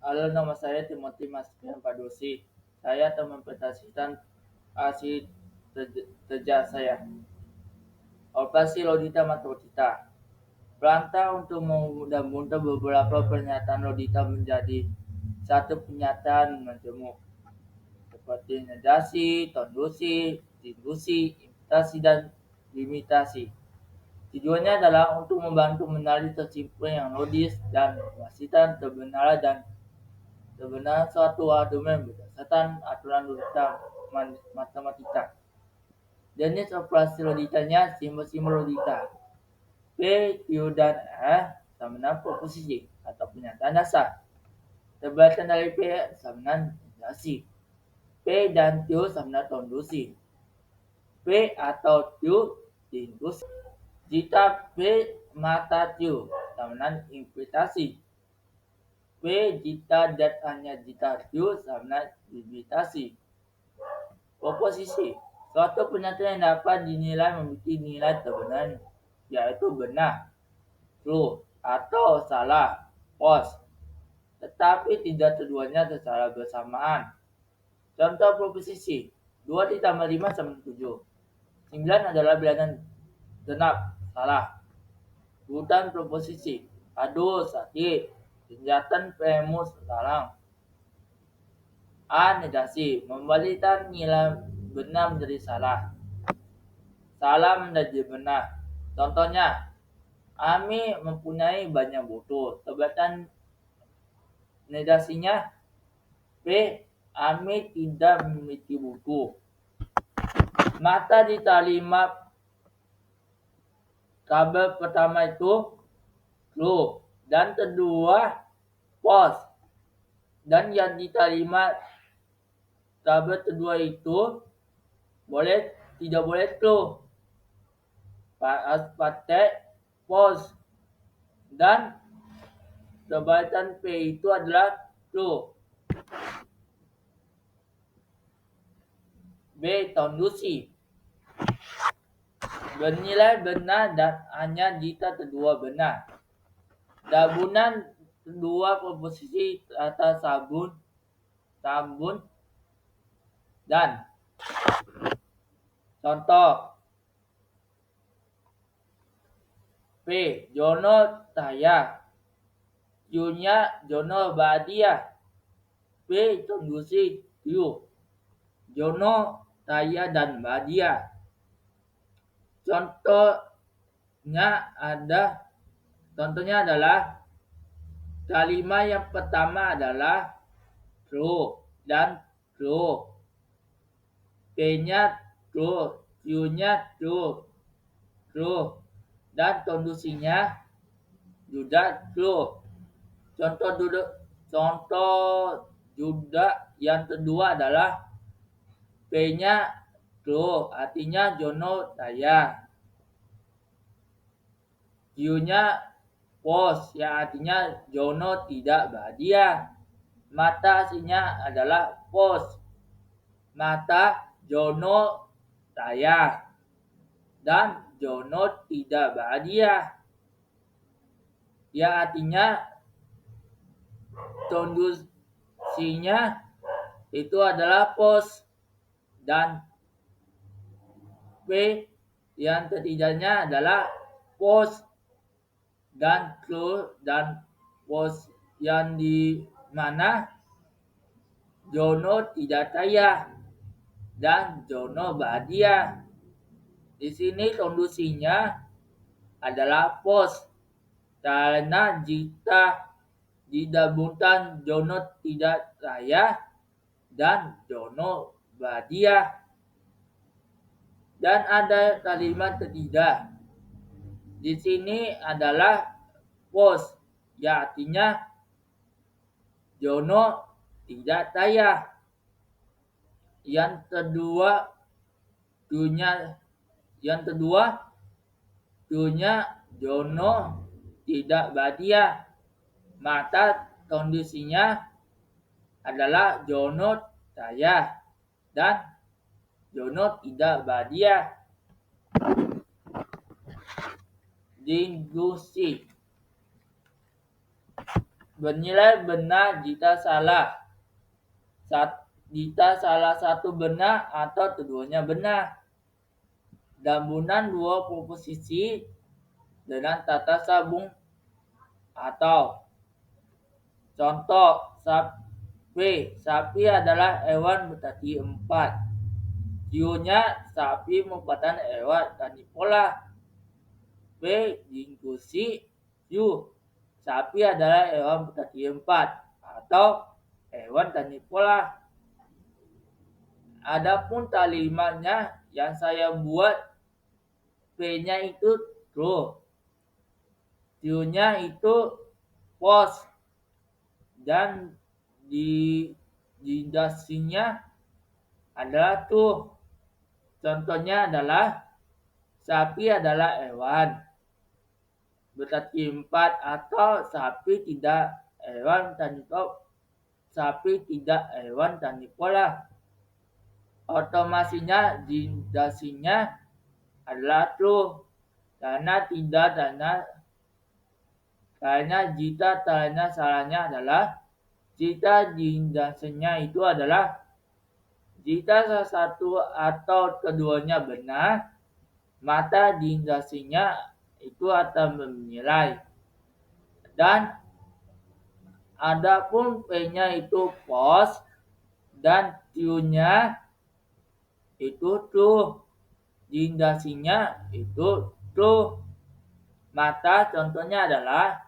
Halo, nama saya Timothy Maspian Padosi. Saya akan mempresentasikan hasil kerja saya. Operasi Lodita Matodita. Perantau untuk memudah beberapa pernyataan Lodita menjadi satu pernyataan majemuk, seperti negasi, kondusi, indusi, imitasi, dan limitasi. Tujuannya adalah untuk membantu mengenali kesimpulan yang logis dan memastikan kebenaran suatu argumen berdasarkan aturan logika matematika. Jenis operasi logikanya simbol-simbol logika. P, Q, dan R sama dengan proposisi atau pernyataan dasar. Terbatan dari P sama dengan negasi. P dan Q sama dengan kondusi. P atau Q indusi. Jika P mata Q sama dengan implikasi. P jika dan hanya jika Q sama dengan limitasi. Proposisi. Suatu pernyataan yang dapat dinilai memiliki nilai kebenaran, yaitu benar, true, atau salah, false, tetapi tidak keduanya secara bersamaan. Contoh proposisi. 2 ditambah 5 sama dengan 7. 9 adalah bilangan genap, salah. Urutan proposisi. Aduh, sakit. Senjata premus, salah. A. Negasi. Membalikan nilai benar menjadi salah. Salah menjadi benar. Contohnya, Ami mempunyai banyak buku. Terbatan negasinya B. Ami tidak memiliki buku. Mata diterima kabel pertama itu true dan kedua false. Dan yang diterima kabel kedua itu tidak boleh true. Harus pakai false. Dan terbatan P itu adalah true. B. Kondusi. Bernilai benar dan hanya jika kedua benar. Gabungan kedua proposisi atas sabun dan. Contoh. P. Jono Taya. Q-nya Jono Badia. P. Kondusi Q. Jono Taya dan Badia. Contohnya adalah kalimat yang pertama adalah true dan true. P-nya true, Q-nya true, dan kondusinya juga true. Contoh juga yang kedua adalah P-nya true, artinya Jono Taya. Q-nya false, yang artinya Jono tidak bahagia. Mata aslinya adalah false. Mata Jono Taya. Dan Jono tidak bahagia. Yang artinya kondusinya itu adalah false. Dan P yang ketiganya adalah false dan true dan false yang di mana Jono tidak kaya dan Jono bahagia. Di sini kondusinya adalah false karena jika digabungkan Jono tidak kaya dan Jono bahagia. Dan ada kalimat ketiga. Di sini adalah false, yang artinya Jono tidak kaya. Yang kedua, Q-nya Jono tidak bahagia. Maka kondisinya adalah Jono kaya dan Jono tidak bahagia. bernilai benar jika salah satu benar atau keduanya benar. Gabungan dua proposisi dengan tata sambung atau contoh sapi adalah hewan berkaki 4. Q-nya sapi merupakan hewan karnivora. B. Diskusi Q. Sapi adalah hewan berkaki 4 atau hewan karnivora. Adapun kalimatnya yang saya buat, P-nya itu true, Q-nya itu false, dan di dasinya adalah true. Contohnya adalah sapi adalah hewan berkaki 4 atau sapi tidak hewan karnivora. Otomasinya dindasinya adalah true karena jika tanya salahnya adalah jika dindasinya itu adalah jika salah satu atau keduanya benar, maka dindasinya itu akan menilai. Dan adapun P-nya itu false dan Q-nya itu true, dindasinya itu true. Maka contohnya adalah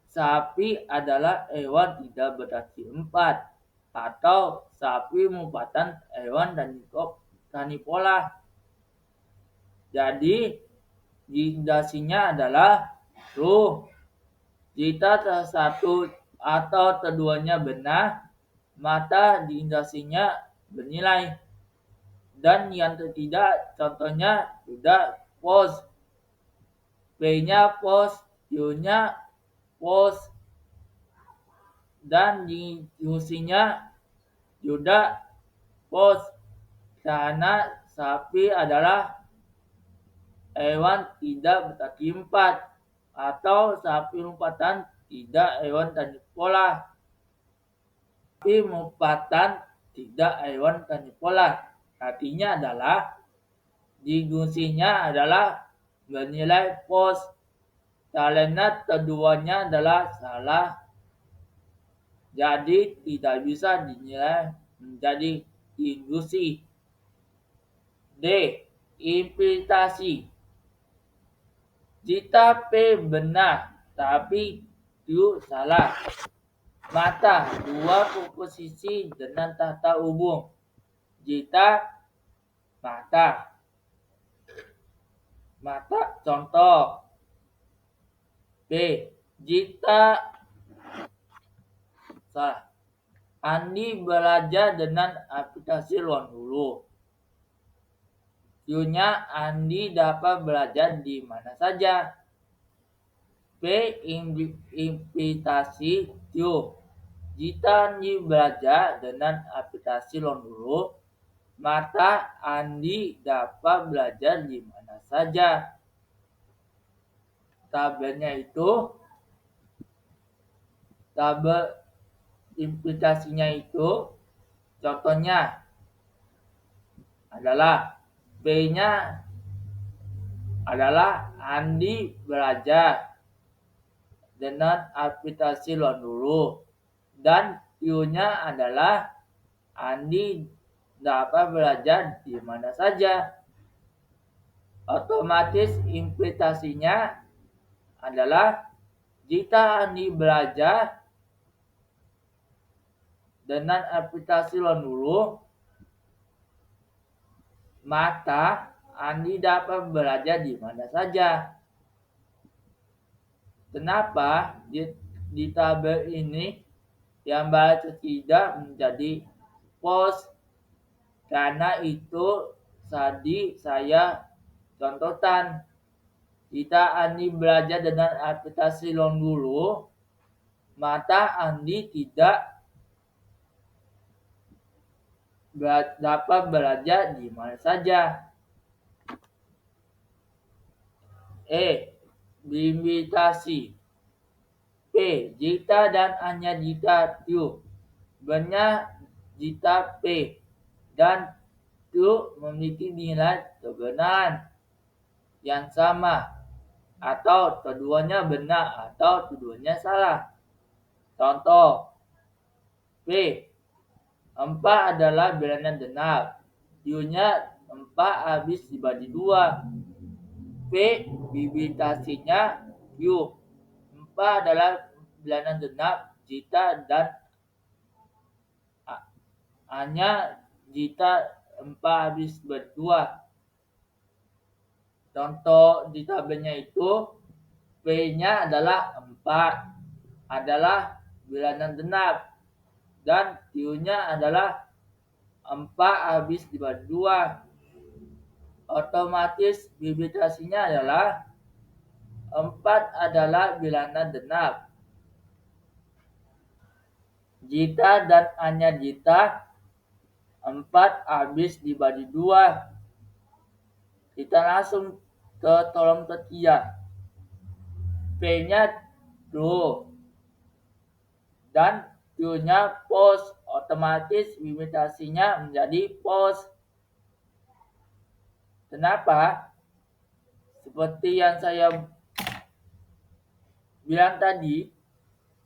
sapi adalah hewan tidak berkaki 4 atau sapi merupakan hewan karnivora. Jadi dindasinya adalah true. Jika salah satu atau keduanya benar, maka dindasinya bernilai. Dan yang ketiga contohnya sudah false. P-nya false, Q-nya false, dan diskusinya juga false karena sapi adalah hewan tidak berkaki 4 atau sapi merupakan tidak hewan karnivora. Sapi merupakan tidak hewan karnivora. Artinya adalah diskusinya adalah bernilai false karena keduanya adalah salah. Jadi tidak bisa dinilai menjadi induksi. D. Implikasi. Jika P benar tapi Q salah, maka dua proposisi dengan tata hubung. Jika maka contoh B. Jika Andi belajar dengan aplikasi Ruang Guru. Q-nya Andi dapat belajar di mana saja. B. Implikasi Q. Jika Andi belajar dengan aplikasi Ruang Guru, maka Andi dapat belajar di mana saja. Tabel implikasinya itu contohnya adalah B-nya adalah Andi belajar dengan aplikasi Ruang Guru, dan Q-nya adalah Andi dapat belajar di mana saja. Otomatis implikasinya adalah jika Andi belajar dengan aplikasi Ruang Guru, maka Andi dapat belajar di mana saja. Kenapa di tabel ini yang baca tidak menjadi false? Karena itu tadi saya contohkan. Jika Andi belajar dengan aplikasi Ruang Guru, maka Andi tidak dapat belajar di mana saja. E. Limitasi. P. Jika dan hanya jika Q benar jika P dan Q memiliki nilai kebenaran yang sama, atau keduanya benar atau keduanya salah. Contoh, P. 4 adalah bilangan genap. Q-nya 4 habis dibagi 2. P bibitasinya Q. 4 adalah bilangan genap jika dan hanya jika 4 habis berdua. Contoh di tabelnya itu P-nya adalah 4 adalah bilangan genap dan Q-nya adalah 4 habis dibagi 2. Otomatis bibitasinya adalah 4 adalah bilangan genap. Jika dan hanya jika 4 habis dibagi 2. Kita langsung ke kolom ketiga. P-nya true dan Q-nya false. Otomatis bibitasinya menjadi false. Kenapa? Seperti yang saya bilang tadi,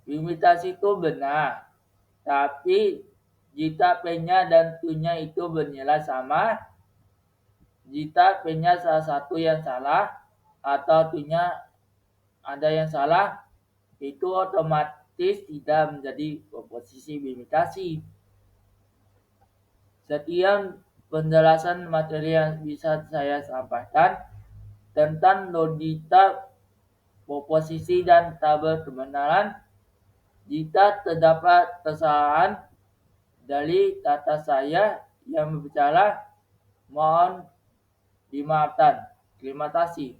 bibitasi itu benar. Tapi jika P-nya dan Q-nya itu bernilai sama, jika P-nya salah satu yang salah atau Q-nya ada yang salah, itu otomatis tidak menjadi komposisi bibitasi. Sekian penjelasan materi yang bisa saya sampaikan tentang logika komposisi dan tabel kebenaran. Jika terdapat kesalahan dari kata saya yang berbicara, mohon dimaafkan. Terima kasih.